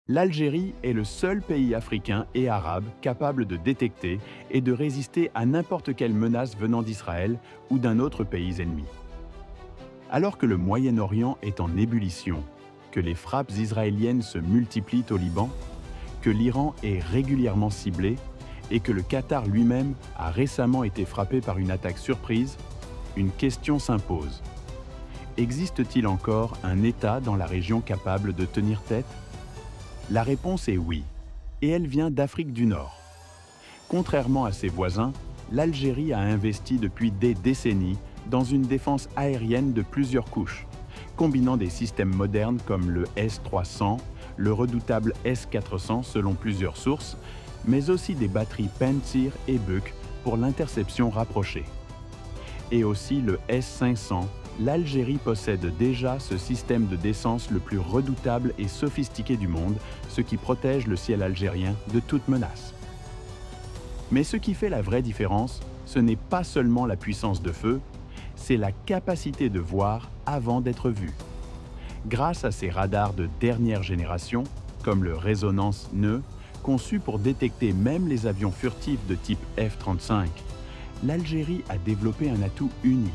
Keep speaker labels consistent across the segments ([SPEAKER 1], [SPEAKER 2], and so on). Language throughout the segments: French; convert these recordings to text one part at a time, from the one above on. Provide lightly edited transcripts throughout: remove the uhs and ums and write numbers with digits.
[SPEAKER 1] L'Algérie est le seul pays africain et arabe capable de détecter et de résister à n'importe quelle menace venant d'Israël ou d'un autre pays ennemi. Alors que le Moyen-Orient est en ébullition, que les frappes israéliennes se multiplient au Liban, que l'Iran est régulièrement ciblé et que le Qatar lui-même a récemment été frappé par une attaque surprise, une question s'impose. Existe-t-il encore un État dans la région capable de tenir tête? La réponse est oui, et elle vient d'Afrique du Nord. Contrairement à ses voisins, l'Algérie a investi depuis des décennies dans une défense aérienne de plusieurs couches, combinant des systèmes modernes comme le S-300, le redoutable S-400 selon plusieurs sources, mais aussi des batteries Pantsir et Buk pour l'interception rapprochée. Et aussi le S-500, l'Algérie possède déjà ce système de défense le plus redoutable et sophistiqué du monde, ce qui protège le ciel algérien de toute menace. Mais ce qui fait la vraie différence, ce n'est pas seulement la puissance de feu, c'est la capacité de voir avant d'être vu. Grâce à ces radars de dernière génération, comme le Résonance Neu, conçu pour détecter même les avions furtifs de type F-35, l'Algérie a développé un atout unique,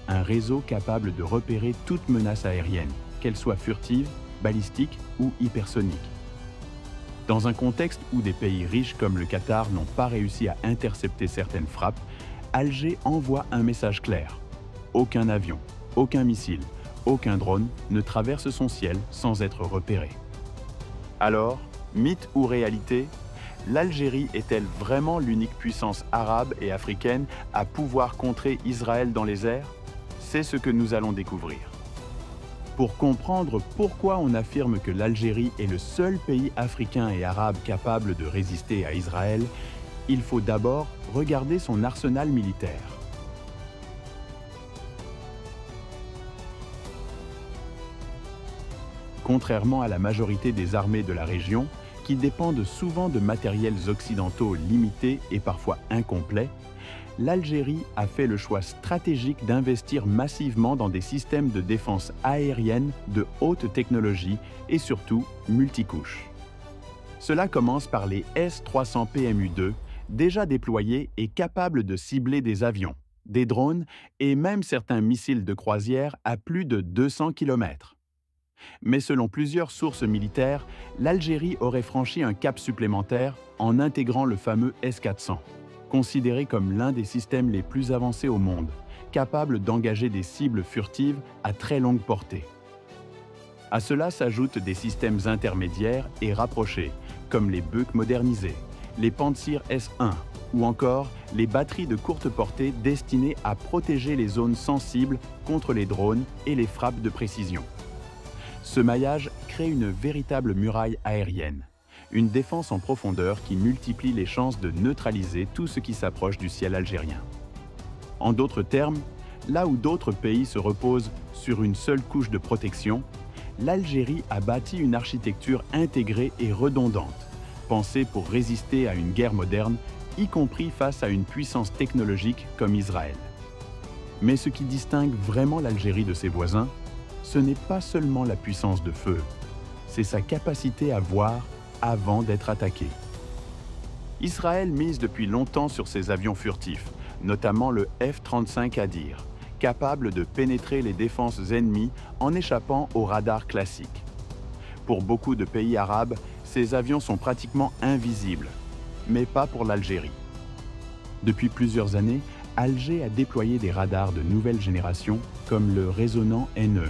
[SPEAKER 1] un réseau capable de repérer toute menace aérienne, qu'elle soit furtive, balistique ou hypersonique. Dans un contexte où des pays riches comme le Qatar n'ont pas réussi à intercepter certaines frappes, Alger envoie un message clair. Aucun avion, aucun missile, aucun drone ne traverse son ciel sans être repéré. Alors, mythe ou réalité, l'Algérie est-elle vraiment l'unique puissance arabe et africaine à pouvoir contrer Israël dans les airs? C'est ce que nous allons découvrir. Pour comprendre pourquoi on affirme que l'Algérie est le seul pays africain et arabe capable de résister à Israël, il faut d'abord regarder son arsenal militaire. Contrairement à la majorité des armées de la région, qui dépendent souvent de matériels occidentaux limités et parfois incomplets, l'Algérie a fait le choix stratégique d'investir massivement dans des systèmes de défense aérienne de haute technologie et surtout multicouches. Cela commence par les S-300 PMU-2, déjà déployés et capables de cibler des avions, des drones et même certains missiles de croisière à plus de 200 km. Mais selon plusieurs sources militaires, l'Algérie aurait franchi un cap supplémentaire en intégrant le fameux S-400. Considéré comme l'un des systèmes les plus avancés au monde, capable d'engager des cibles furtives à très longue portée. À cela s'ajoutent des systèmes intermédiaires et rapprochés, comme les Buk modernisés, les Pantsir S1 ou encore les batteries de courte portée destinées à protéger les zones sensibles contre les drones et les frappes de précision. Ce maillage crée une véritable muraille aérienne. Une défense en profondeur qui multiplie les chances de neutraliser tout ce qui s'approche du ciel algérien. En d'autres termes, là où d'autres pays se reposent sur une seule couche de protection, l'Algérie a bâti une architecture intégrée et redondante, pensée pour résister à une guerre moderne, y compris face à une puissance technologique comme Israël. Mais ce qui distingue vraiment l'Algérie de ses voisins, ce n'est pas seulement la puissance de feu, c'est sa capacité à voir avant d'être attaqué. Israël mise depuis longtemps sur ses avions furtifs, notamment le F-35 Hadir, capable de pénétrer les défenses ennemies en échappant aux radars classiques. Pour beaucoup de pays arabes, ces avions sont pratiquement invisibles, mais pas pour l'Algérie. Depuis plusieurs années, Alger a déployé des radars de nouvelle génération comme le Résonant NE,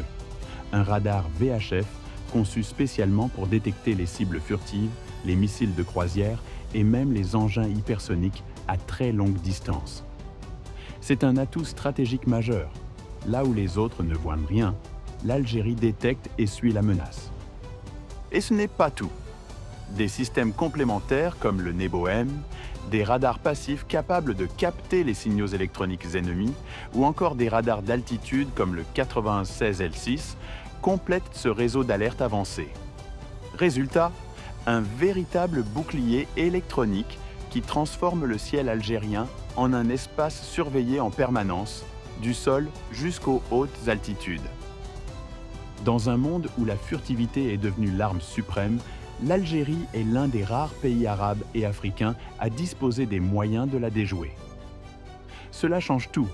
[SPEAKER 1] un radar VHF conçu spécialement pour détecter les cibles furtives, les missiles de croisière et même les engins hypersoniques à très longue distance. C'est un atout stratégique majeur. Là où les autres ne voient rien, l'Algérie détecte et suit la menace. Et ce n'est pas tout. Des systèmes complémentaires comme le Nebo-M, des radars passifs capables de capter les signaux électroniques ennemis ou encore des radars d'altitude comme le 96L6 complètent ce réseau d'alerte avancé. Résultat, un véritable bouclier électronique qui transforme le ciel algérien en un espace surveillé en permanence, du sol jusqu'aux hautes altitudes. Dans un monde où la furtivité est devenue l'arme suprême, l'Algérie est l'un des rares pays arabes et africains à disposer des moyens de la déjouer. Cela change tout.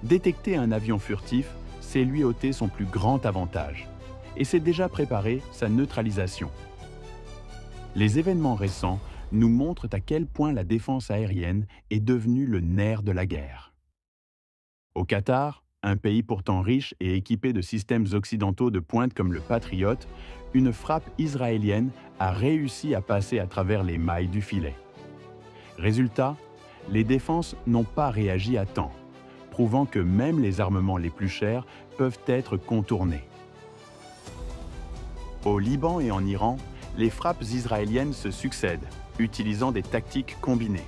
[SPEAKER 1] Détecter un avion furtif, c'est lui ôter son plus grand avantage. Et c'est déjà préparer sa neutralisation. Les événements récents nous montrent à quel point la défense aérienne est devenue le nerf de la guerre. Au Qatar, un pays pourtant riche et équipé de systèmes occidentaux de pointe comme le Patriot, une frappe israélienne a réussi à passer à travers les mailles du filet. Résultat, les défenses n'ont pas réagi à temps, prouvant que même les armements les plus chers peuvent être contournés. Au Liban et en Iran, les frappes israéliennes se succèdent, utilisant des tactiques combinées.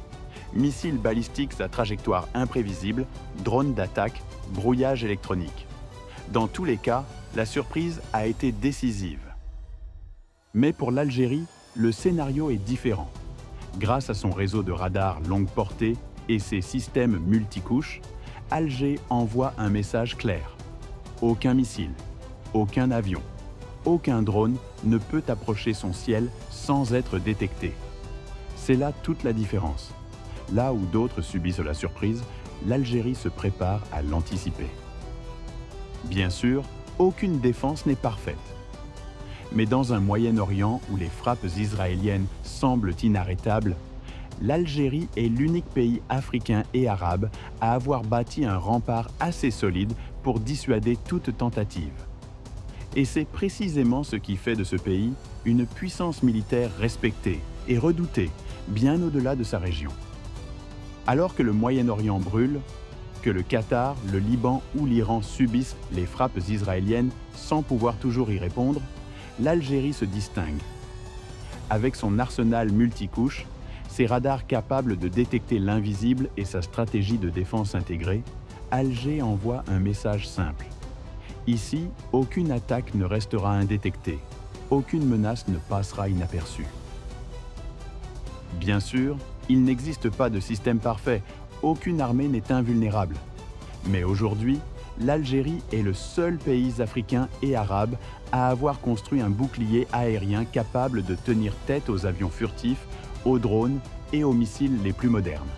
[SPEAKER 1] Missiles balistiques à trajectoire imprévisible, drones d'attaque, brouillage électronique. Dans tous les cas, la surprise a été décisive. Mais pour l'Algérie, le scénario est différent. Grâce à son réseau de radars longue portée et ses systèmes multicouches, Alger envoie un message clair. Aucun missile, aucun avion, aucun drone ne peut approcher son ciel sans être détecté. C'est là toute la différence. Là où d'autres subissent la surprise, l'Algérie se prépare à l'anticiper. Bien sûr, aucune défense n'est parfaite. Mais dans un Moyen-Orient où les frappes israéliennes semblent inarrêtables, l'Algérie est l'unique pays africain et arabe à avoir bâti un rempart assez solide pour dissuader toute tentative. Et c'est précisément ce qui fait de ce pays une puissance militaire respectée et redoutée, bien au-delà de sa région. Alors que le Moyen-Orient brûle, que le Qatar, le Liban ou l'Iran subissent les frappes israéliennes sans pouvoir toujours y répondre, l'Algérie se distingue. Avec son arsenal multicouche, ses radars capables de détecter l'invisible et sa stratégie de défense intégrée, Alger envoie un message simple. Ici, aucune attaque ne restera indétectée, aucune menace ne passera inaperçue. Bien sûr, il n'existe pas de système parfait, aucune armée n'est invulnérable. Mais aujourd'hui, l'Algérie est le seul pays africain et arabe à avoir construit un bouclier aérien capable de tenir tête aux avions furtifs, aux drones et aux missiles les plus modernes.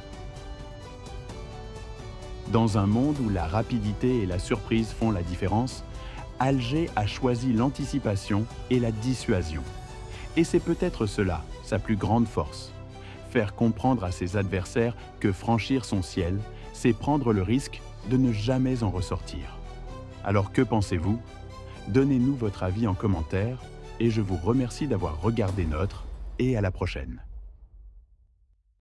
[SPEAKER 1] Dans un monde où la rapidité et la surprise font la différence, Alger a choisi l'anticipation et la dissuasion. Et c'est peut-être cela, sa plus grande force. Faire comprendre à ses adversaires que franchir son ciel, c'est prendre le risque de ne jamais en ressortir. Alors que pensez-vous? Donnez-nous votre avis en commentaire et je vous remercie d'avoir regardé notre et à la prochaine.